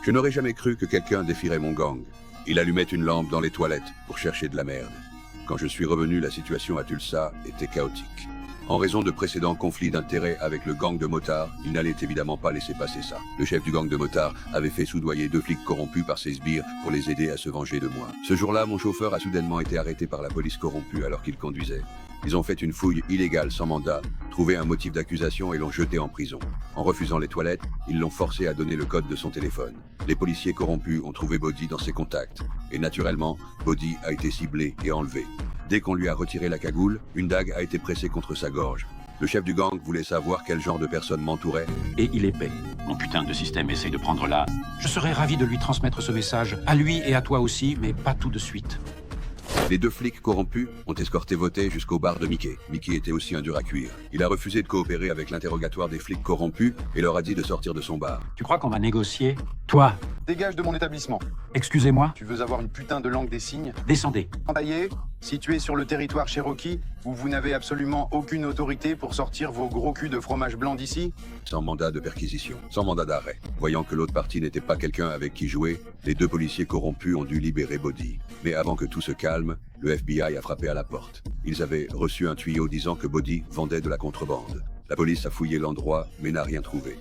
Je n'aurais jamais cru que quelqu'un défierait mon gang. Il allumait une lampe dans les toilettes pour chercher de la merde. Quand je suis revenu, la situation à Tulsa était chaotique. En raison de précédents conflits d'intérêts avec le gang de motards, il n'allait évidemment pas laisser passer ça. Le chef du gang de motards avait fait soudoyer 2 flics corrompus par ses sbires pour les aider à se venger de moi. Ce jour-là, mon chauffeur a soudainement été arrêté par la police corrompue alors qu'il conduisait. Ils ont fait une fouille illégale sans mandat, trouvé un motif d'accusation et l'ont jeté en prison. En refusant les toilettes, ils l'ont forcé à donner le code de son téléphone. Les policiers corrompus ont trouvé Bodhi dans ses contacts. Et naturellement, Bodhi a été ciblé et enlevé. Dès qu'on lui a retiré la cagoule, une dague a été pressée contre sa gorge. Le chef du gang voulait savoir quel genre de personne m'entourait. Et il est paix. Mon putain de système essaie de prendre là. Je serais ravi de lui transmettre ce message, à lui et à toi aussi, mais pas tout de suite. Les 2 flics corrompus ont escorté Voté jusqu'au bar de Mickey. Mickey était aussi un dur à cuire. Il a refusé de coopérer avec l'interrogatoire des flics corrompus et leur a dit de sortir de son bar. Tu crois qu'on va négocier? Toi, Dégage de mon établissement. excusez-moi, Tu veux avoir une putain de langue des signes? descendez. Entaillé, situé sur le territoire Cherokee, où vous n'avez absolument aucune autorité pour sortir vos gros culs de fromage blanc d'ici? Sans mandat de perquisition, sans mandat d'arrêt. Voyant que l'autre partie n'était pas quelqu'un avec qui jouer, les 2 policiers corrompus ont dû libérer Bodhi. Mais avant que tout se calme, le FBI a frappé à la porte. Ils avaient reçu un tuyau disant que Bodhi vendait de la contrebande. La police a fouillé l'endroit, mais n'a rien trouvé.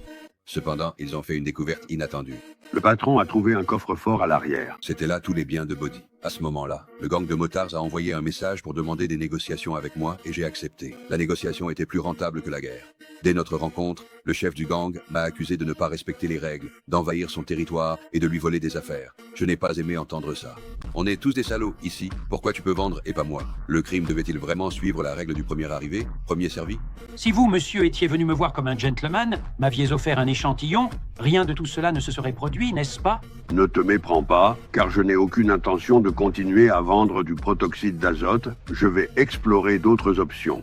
Cependant, ils ont fait une découverte inattendue. Le patron a trouvé un coffre-fort à l'arrière. C'était là tous les biens de Bodhi. À ce moment-là, le gang de motards a envoyé un message pour demander des négociations avec moi et j'ai accepté. La négociation était plus rentable que la guerre. Dès notre rencontre, le chef du gang m'a accusé de ne pas respecter les règles, d'envahir son territoire et de lui voler des affaires. Je n'ai pas aimé entendre ça. On est tous des salauds ici, pourquoi tu peux vendre et pas moi? Le crime devait-il vraiment suivre la règle du premier arrivé, premier servi? Si vous, monsieur, étiez venu me voir comme un gentleman, m'aviez offert un échantillon, rien de tout cela ne se serait produit, n'est-ce pas? Ne te méprends pas, car je n'ai aucune intention de continuer à vendre du protoxyde d'azote. Je vais explorer d'autres options.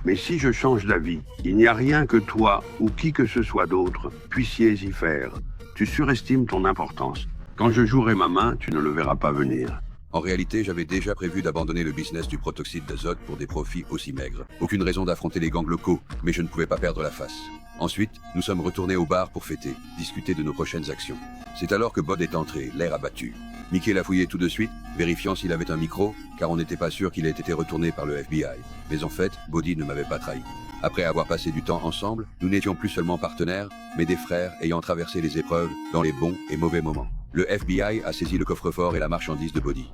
Mais si je change d'avis, il n'y a rien que toi ou qui que ce soit d'autre puissiez y faire. Tu surestimes ton importance. Quand je jouerai ma main, tu ne le verras pas venir. En réalité, j'avais déjà prévu d'abandonner le business du protoxyde d'azote pour des profits aussi maigres. Aucune raison d'affronter les gangs locaux, mais je ne pouvais pas perdre la face. Ensuite, nous sommes retournés au bar pour fêter, discuter de nos prochaines actions. C'est alors que Bod est entré, l'air abattu. Mickey l'a fouillé tout de suite, vérifiant s'il avait un micro, car on n'était pas sûr qu'il ait été retourné par le FBI. Mais en fait, Bodhi ne m'avait pas trahi. Après avoir passé du temps ensemble, nous n'étions plus seulement partenaires, mais des frères ayant traversé les épreuves dans les bons et mauvais moments. Le FBI a saisi le coffre-fort et la marchandise de Bodhi.